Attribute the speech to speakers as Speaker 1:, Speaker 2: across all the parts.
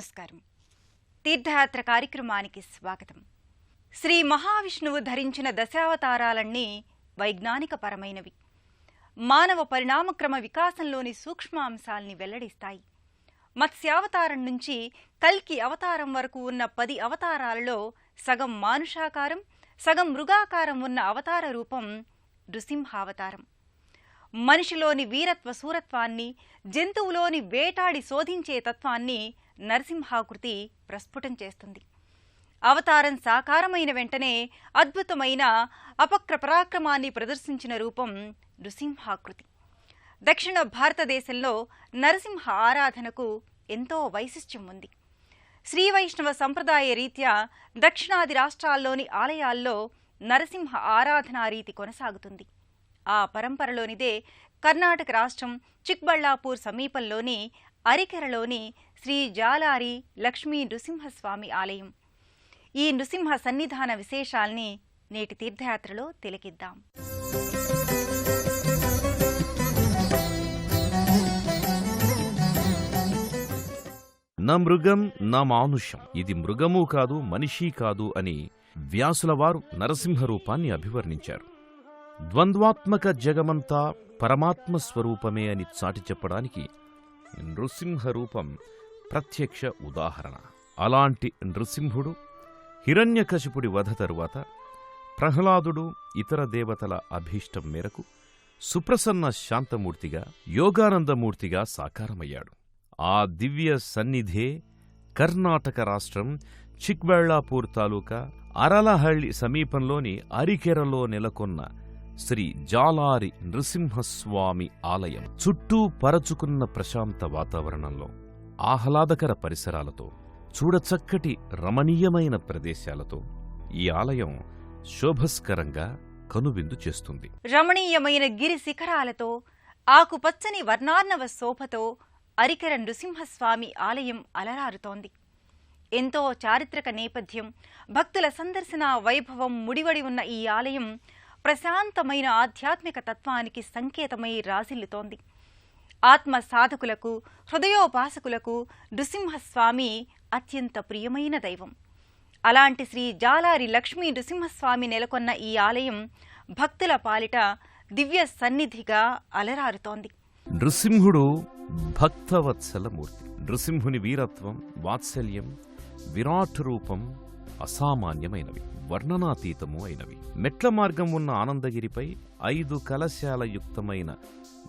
Speaker 1: నమస్కారం. తీర్థయాత్ర కార్యక్రమానికి స్వాగతం. శ్రీ మహావిష్ణువు ధరించిన దశావతారాలన్నీ వైజ్ఞానికపరమైనవి. మానవ పరిణామక్రమ వికాసంలోని సూక్ష్మాంశాల్ని వెల్లడిస్తాయి. మత్స్యావతారం నుంచి కల్కి అవతారం వరకు ఉన్న 10 అవతారాలలో సగం మానుషాకారం, సగం మృగాకారం ఉన్న అవతార రూపం నృసింహావతారం. మనిషిలోని వీరత్వ శూరత్వాన్ని, జంతువులోని వేటాడి శోధించే తత్వాన్ని నరసింహాకృతి ప్రస్ఫుటం చేస్తుంది. అవతారం సాకారమైన వెంటనే అద్భుతమైన అపక్ర పరాక్రమాన్ని ప్రదర్శించిన రూపం నృసింహాకృతి. దక్షిణ భారతదేశంలో నరసింహ ఆరాధనకు ఎంతో వైశిష్ట్యం ఉంది. శ్రీ వైష్ణవ సంప్రదాయ రీత్యా దక్షిణాది రాష్ట్రాల్లోని ఆలయాల్లో నరసింహ ఆరాధనా రీతి కొనసాగుతుంది. ఆ పరంపరలోనిదే కర్ణాటక రాష్ట్రం చిక్బళ్ళాపూర్ సమీపంలోని అరికెరలోని శ్రీ జాలారి లక్ష్మీ నృసింహస్వామి ఆలయం. ఈ నృసింహ సన్నిధాన విశేషాల్ని నేటి తీర్థయాత్రలో తిలకిద్దాం.
Speaker 2: నా మృగం నా మానుషం, ఇది మృగమూ కాదు మనిషి కాదు అని వ్యాసుల వారు నరసింహ రూపాన్ని అభివర్ణించారు. ద్వంద్వాత్మక జగమంతా పరమాత్మ స్వరూపమే అని చాటి చెప్పడానికి నృసింహ రూపం ప్రత్యక్ష ఉదాహరణ. అలాంటి నృసింహుడు హిరణ్యకశిపుడి వధ తరువాత ప్రహ్లాదుడు ఇతర దేవతల అభీష్టం మేరకు సుప్రసన్న శాంతమూర్తిగా, యోగానందమూర్తిగా సాకారమయ్యాడు. ఆ దివ్య సన్నిధే కర్ణాటక రాష్ట్రం చిక్బళ్ళాపూర్ తాలూకా అరలహళ్లి సమీపంలోని అరికెరలో నెలకొన్న శ్రీ జాలారి నృసింహస్వామి ఆలయం. చుట్టూ పరచుకున్న ప్రశాంత వాతావరణంలో, ఆహ్లాదకర పరిసరాలతో, చూడచక్కటి రమణీయమైన ప్రదేశాలతో ఈ ఆలయం శోభస్కరంగా కనువిందు చేస్తుంది.
Speaker 1: రమణీయమైన గిరి శిఖరాలతో, ఆకుపచ్చని వర్ణార్ణవ శోభతో అరికెర నృసింహస్వామి ఆలయం అలరారుతోంది. ఎంతో చారిత్రక నేపథ్యం, భక్తుల సందర్శన వైభవం ముడివడి ఉన్న ఈ ఆలయం ప్రశాంతమైన ఆధ్యాత్మిక తత్వానికి సంకేతమై రాసిల్లుతోంది. ఆత్మ సాధకులకు, హృదయోపాసకులకు నృసింహస్వామి అత్యంత ప్రియమైన దైవం. అలాంటి శ్రీ జాలారి లక్ష్మీ నృసింహస్వామి నెలకొన్న ఈ ఆలయం భక్తుల పాలిట దివ్య సన్నిధిగా అలరారుతోంది.
Speaker 2: నృసింహుడు భక్తవత్సలమూర్తి. నృసింహుని వీరత్వం, వాత్సల్యం, విరాట్ రూపం అసామాన్యమైనవి, వర్ణనాతీతము అయినవి. మెట్ల మార్గం ఉన్న ఆనందగిరిపై 5 కలశాల యుక్తమైన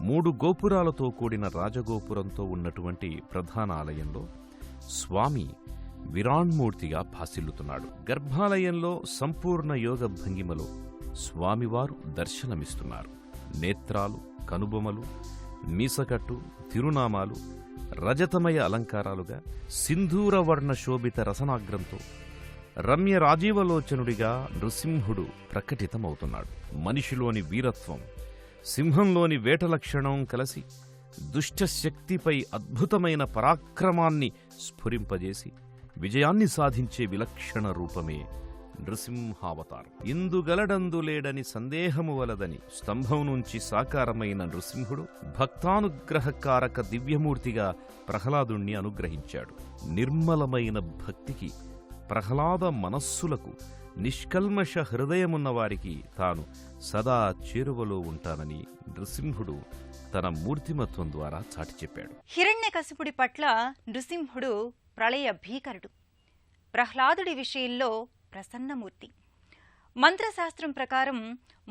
Speaker 2: 3 గోపురాలతో కూడిన రాజగోపురంతో ఉన్నటువంటి ప్రధాన ఆలయంలో స్వామి విరాణ్మూర్తిగా భాసిల్లుతున్నాడు. గర్భాలయంలో సంపూర్ణ యోగ భంగిమలో స్వామివారు దర్శనమిస్తున్నారు. నేత్రాలు, కనుబొమలు, మీసకట్టు, తిరునామాలు రజతమయ అలంకారాలుగా, సింధూరవర్ణ శోభిత రసనాగ్రంతో రమ్య రాజీవలోచనుడిగా నృసింహుడు ప్రకటితమవుతున్నాడు. మనిషిలోని వీరత్వం, సింహంలోని వేట లక్షణం కలిసి దుష్టశక్తిపై అద్భుతమైన పరాక్రమాన్ని స్ఫురింపజేసి విజయాన్ని సాధించే విలక్షణ రూపమే నృసింహావతారం. ఇందుగలడందులేడని సందేహము వలదని స్తంభం నుంచి సాకారమైన నృసింహుడు భక్తానుగ్రహకారక దివ్యమూర్తిగా ప్రహ్లాదుణ్ణి అనుగ్రహించాడు. నిర్మలమైన భక్తికి, ప్రహ్లాద మనస్సులకు, నిష్కల్మష హృదయమున్నవారికి తాను సదా చేరువలో ఉంటానని నృసింహుడు తన మూర్తిమత్వం ద్వారా చాటి చెప్పాడు.
Speaker 1: హిరణ్యకశిపుడి పట్ల నృసింహుడు ప్రళయ భీకరుడు. ప్రహ్లాదుడి విషయంలో ప్రసన్నమూర్తి. మంత్రశాస్త్రం ప్రకారం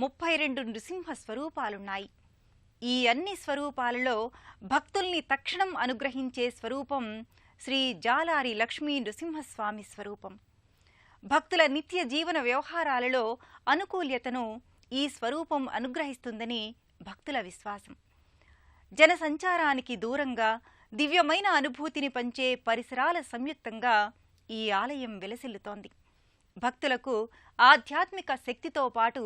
Speaker 1: 32 నృసింహ స్వరూపాలున్నాయి. ఈ అన్ని స్వరూపాలలో భక్తుల్ని తక్షణం అనుగ్రహించే స్వరూపం శ్రీ జాలారి లక్ష్మీ నృసింహస్వామి స్వరూపం. భక్తుల నిత్య జీవన వ్యవహారాలలో అనుకూల్యతను ఈ స్వరూపం అనుగ్రహిస్తుందని భక్తుల విశ్వాసం. జనసంచారానికి దూరంగా దివ్యమైన అనుభూతిని పంచే పరిసరాల సంయుక్తంగా ఈ ఆలయం వెలసిల్లుతోంది. భక్తులకు ఆధ్యాత్మిక శక్తితో పాటు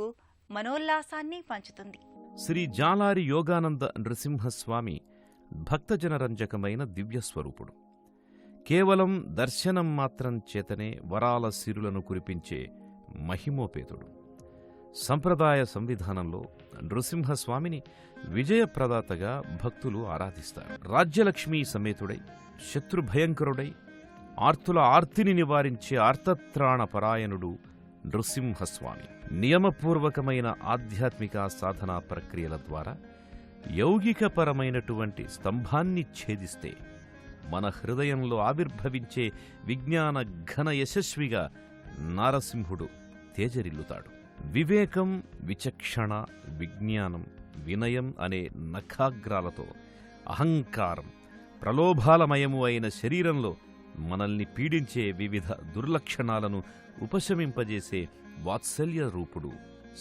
Speaker 1: మనోల్లాసాన్ని పంచుతుంది.
Speaker 2: శ్రీ జాలారి యోగానంద నృసింహస్వామి భక్తజనరంజకమైన దివ్యస్వరూపుడు. కేవలం దర్శనం మాత్రం చేతనే వరాల సిరులను కురిపించే మహిమోపేతుడు. సంప్రదాయ సంవిధానంలో నృసింహస్వామిని విజయప్రదాతగా భక్తులు ఆరాధిస్తారు. రాజ్యలక్ష్మీ సమేతుడై, శత్రుభయంకరుడై, ఆర్తుల ఆర్తిని నివారించే ఆర్తత్రాణ పరాయణుడు నృసింహస్వామి. నియమపూర్వకమైన ఆధ్యాత్మిక సాధనా ప్రక్రియల ద్వారా యౌగికపరమైనటువంటి స్తంభాన్ని ఛేదిస్తే మన హృదయంలో ఆవిర్భవించే విజ్ఞాన ఘన యశస్విగా నారసింహుడు తేజరిల్లుతాడు. వివేకం, విచక్షణ, విజ్ఞానం, వినయం అనే నఖాగ్రాలతో అహంకారం, ప్రలోభాలమయము అయిన శరీరంలో మనల్ని పీడించే వివిధ దుర్లక్షణాలను ఉపశమింపజేసే వాత్సల్య రూపుడు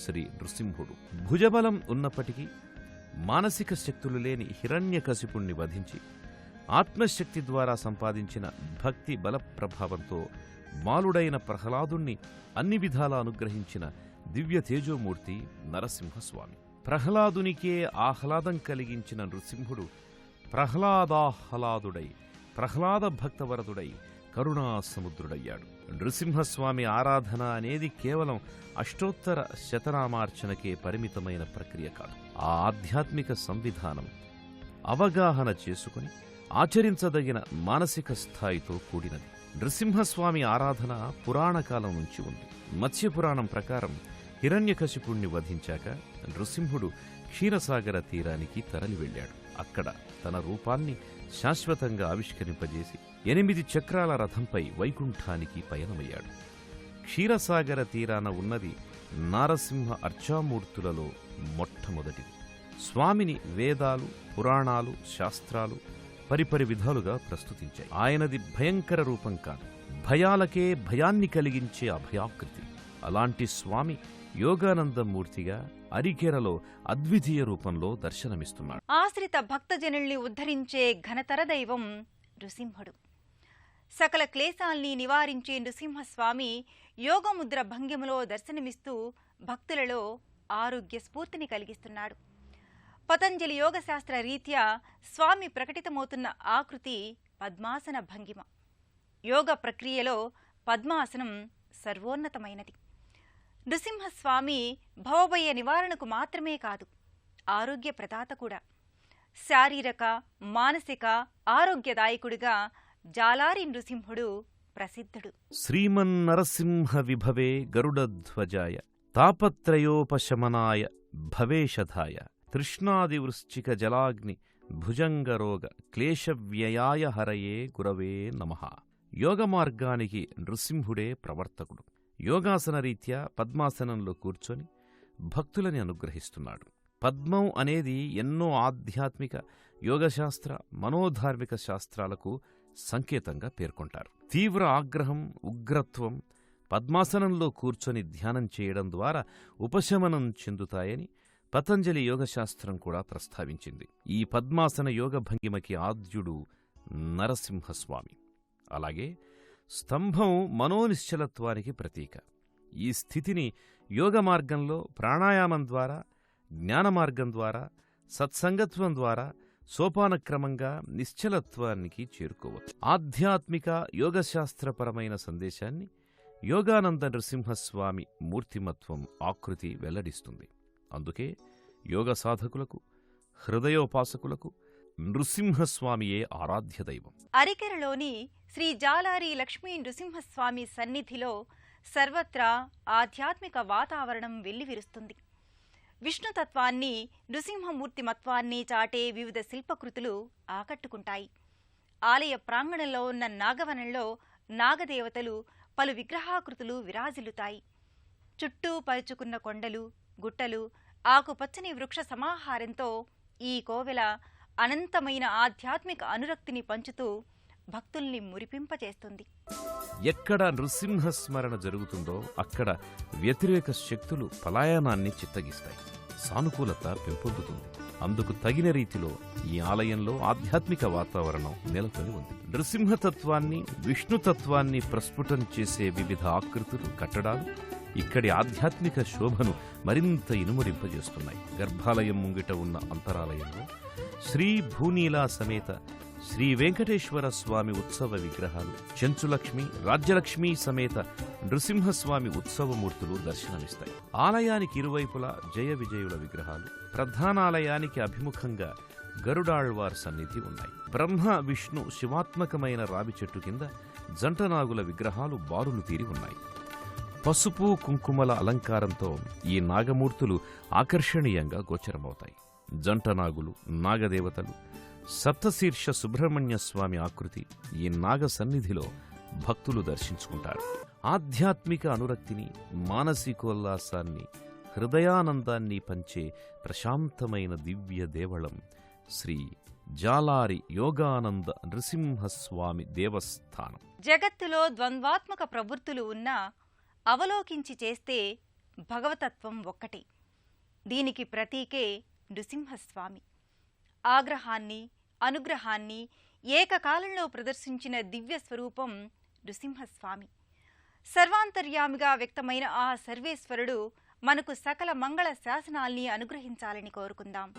Speaker 2: శ్రీ నృసింహుడు. భుజబలం ఉన్నప్పటికీ మానసిక శక్తులు లేని హిరణ్యకశిపుణ్ణి వధించి ఆత్మశక్తి ద్వారా సంపాదించిన భక్తి బల ప్రభావంతో బాలుడైన ప్రహ్లాదుణ్ణి అన్ని విధాలా అనుగ్రహించిన దివ్య తేజోమూర్తి నరసింహస్వామి. ప్రహ్లాదునికే ఆహ్లాదం కలిగించిన నృసింహుడు ప్రహ్లాదాహ్లాదుడై, ప్రహ్లాద భక్తవరదుడై, కరుణాసముద్రుడయ్యాడు. నృసింహస్వామి ఆరాధన అనేది కేవలం అష్టోత్తర శతనామార్చనకే పరిమితమైన ప్రక్రియ కాదు. ఆ ఆధ్యాత్మిక సంవిధానం అవగాహన చేసుకుని ఆచరించదగిన మానసిక స్థాయితో కూడినది. నృసింహస్వామి ఆరాధన పురాణకాలం నుంచి ఉంది. మత్స్యపురాణం ప్రకారం హిరణ్యకశిపుణ్ణి వధించాక నృసింహుడు క్షీరసాగర తీరానికి తరలి వెళ్ళాడు. అక్కడ తన రూపాన్ని శాశ్వతంగా ఆవిష్కరింపజేసి 8 చక్రాల రథంపై వైకుంఠానికి పయనమయ్యాడు. క్షీరసాగర తీరాన ఉన్నది నారసింహ అర్చామూర్తులలో మొట్టమొదటిది. స్వామిని వేదాలు, పురాణాలు, శాస్త్రాలు పరిపరి విధాలుగా ప్రస్తుతించాయి. ఆయనది భయంకర రూపం కాదు, భయాలకే భయాన్ని కలిగించే అభయాకృతి. అలాంటి స్వామి యోగానందమూర్తిగా అరికెరలో అద్వితీయ రూపంలో దర్శనమిస్తున్నాడు.
Speaker 1: ఆశ్రిత భక్తజనుల్ని ఉద్ధరించే ఘనతర దైవం నృసింహుడు. సకల క్లేశాల్ని నివారించే నృసింహస్వామి యోగముద్ర భంగిమలో దర్శనమిస్తూ భక్తులలో ఆరోగ్య స్ఫూర్తిని కలిగిస్తున్నాడు. పతంజలి యోగశాస్త్ర రీత్యా స్వామి ప్రకటితమవుతున్న ఆకృతి పద్మాసన భంగిమ. యోగ ప్రక్రియలో పద్మాసనం సర్వోన్నతమైనది. నృసింహస్వామి భవభయ నివారణకు మాత్రమే కాదు, ఆరోగ్య ప్రదాత కూడా. శారీరక, మానసిక ఆరోగ్యదాయకుడిగా జాలారి నృసింహుడు ప్రసిద్ధుడు.
Speaker 2: శ్రీమన్నరసింహ విభవే గరుడధ్వజాయ తాపత్రయోపశమనాయ భవేషధాయ తృష్ణాదివృశ్చిక జలాగ్ని భుజంగరోగ క్లేశవ్యయాయ హరయే గురవే నమః. యోగమార్గానికి నృసింహుడే ప్రవర్తకుడు. యోగాసన రీత్యా పద్మాసనంలో కూర్చొని భక్తులని అనుగ్రహిస్తున్నాడు. పద్మం అనేది ఎన్నో ఆధ్యాత్మిక, యోగశాస్త్ర, మనోధార్మిక శాస్త్రాలకు సంకేతంగా పేర్కొంటారు. తీవ్ర ఆగ్రహం, ఉగ్రత్వం పద్మాసనంలో కూర్చొని ధ్యానం చేయడం ద్వారా ఉపశమనం చెందుతాయని పతంజలి యోగశాస్త్రం కూడా ప్రస్తావించింది. ఈ పద్మాసన యోగ భంగిమకి ఆద్యుడు నరసింహస్వామి. అలాగే స్తంభం మనోనిశ్చలత్వానికి ప్రతీక. ఈ స్థితిని యోగ మార్గంలో ప్రాణాయామం ద్వారా, జ్ఞానమార్గం ద్వారా, సత్సంగత్వం ద్వారా సోపానక్రమంగా నిశ్చలత్వానికి చేరుకోవచ్చు. ఆధ్యాత్మిక యోగశాస్త్రపరమైన సందేశాన్ని యోగానంద నృసింహస్వామి మూర్తిమత్వం, ఆకృతి వెల్లడిస్తుంది. అందుకే యోగ సాధకులకు, హృదయోపాసకులకు నృసింహస్వామియే ఆరాధ్య దైవం.
Speaker 1: అరికెరలోని శ్రీ జాలారి లక్ష్మీ నృసింహస్వామి సన్నిధిలో సర్వత్రా ఆధ్యాత్మిక వాతావరణం వెల్లివిరుస్తుంది. విష్ణుతత్వాన్ని, నృసింహమూర్తిమత్వాన్ని చాటే వివిధ శిల్పకృతులు ఆకట్టుకుంటాయి. ఆలయ ప్రాంగణంలో ఉన్న నాగవనంలో నాగదేవతలు, పలు విగ్రహాకృతులు విరాజిల్లుతాయి. చుట్టూ పరుచుకున్న కొండలు, గుట్టలు, ఆకుపచ్చని వృక్ష సమాహారంతో ఈ కోవెల అనంతమైన ఆధ్యాత్మిక అనురక్తిని పంచుతూ భక్తుల్ని మురిపింపచేస్తుంది.
Speaker 2: ఎక్కడ నృసింహస్మరణ జరుగుతుందో అక్కడ వ్యతిరేక శక్తులు పలాయనాన్ని చిత్తగిస్తాయి, సానుకూలత పెంపొందుతుంది. అందుకు తగిన రీతిలో ఈ ఆలయంలో ఆధ్యాత్మిక వాతావరణం నెలకొని ఉంది. నృసింహతత్వాన్ని, విష్ణుతత్వాన్ని ప్రస్ఫుటం చేసే వివిధ ఆకృతులు, కట్టడాలు ఇక్కడి ఆధ్యాత్మిక శోభను మరింత ఇనుమడింపజేస్తున్నాయి. గర్భాలయం ముంగిట ఉన్న అంతరాలయంలో శ్రీ భూనీలా సమేత శ్రీ వెంకటేశ్వర స్వామి ఉత్సవ విగ్రహాలు, చెంచులక్ష్మి, రాజ్యలక్ష్మి సమేత నృసింహస్వామి ఉత్సవమూర్తులు దర్శనమిస్తాయి. ఆలయానికి ఇరువైపులా జయ విజయుల విగ్రహాలు, ప్రధానాలయానికి అభిముఖంగా గరుడాళ్వార్ సన్నిధి ఉన్నాయి. బ్రహ్మ విష్ణు శివాత్మకమైన రావి చెట్టు కింద జంటనాగుల విగ్రహాలు బారులు తీరి ఉన్నాయి. పసుపు కుంకుమల అలంకారంతో ఈ నాగమూర్తులు ఆకర్షణీయంగా గోచరమవుతాయి. జంటనాగులు, నాగదేవతలు, సప్తశీర్ష సుబ్రహ్మణ్య స్వామి ఆకృతి ఈ నాగ సన్నిధిలో భక్తులు దర్శించుకుంటారు. ఆధ్యాత్మిక అనురక్తిని, మానసికోల్లాసాన్ని, హృదయానందాన్ని పంచే ప్రశాంతమైన దివ్య దేవళం శ్రీ జాలారి యోగానంద నృసింహస్వామి దేవస్థానం.
Speaker 1: జగత్తులో ద్వంద్వాత్మక ప్రవృత్తులు ఉన్నా అవలోకించి చేస్తే భగవతత్వం ఒక్కటి. దీనికి ప్రతీకే నృసింహస్వామి. ఆగ్రహాన్ని, అనుగ్రహాన్ని ఏకకాలంలో ప్రదర్శించిన దివ్య స్వరూపం నృసింహస్వామి. సర్వాంతర్యామిగా వ్యక్తమైన ఆ సర్వేశ్వరుడు మనకు సకల మంగళ శాసనాల్ని అనుగ్రహించాలని కోరుకుందాం.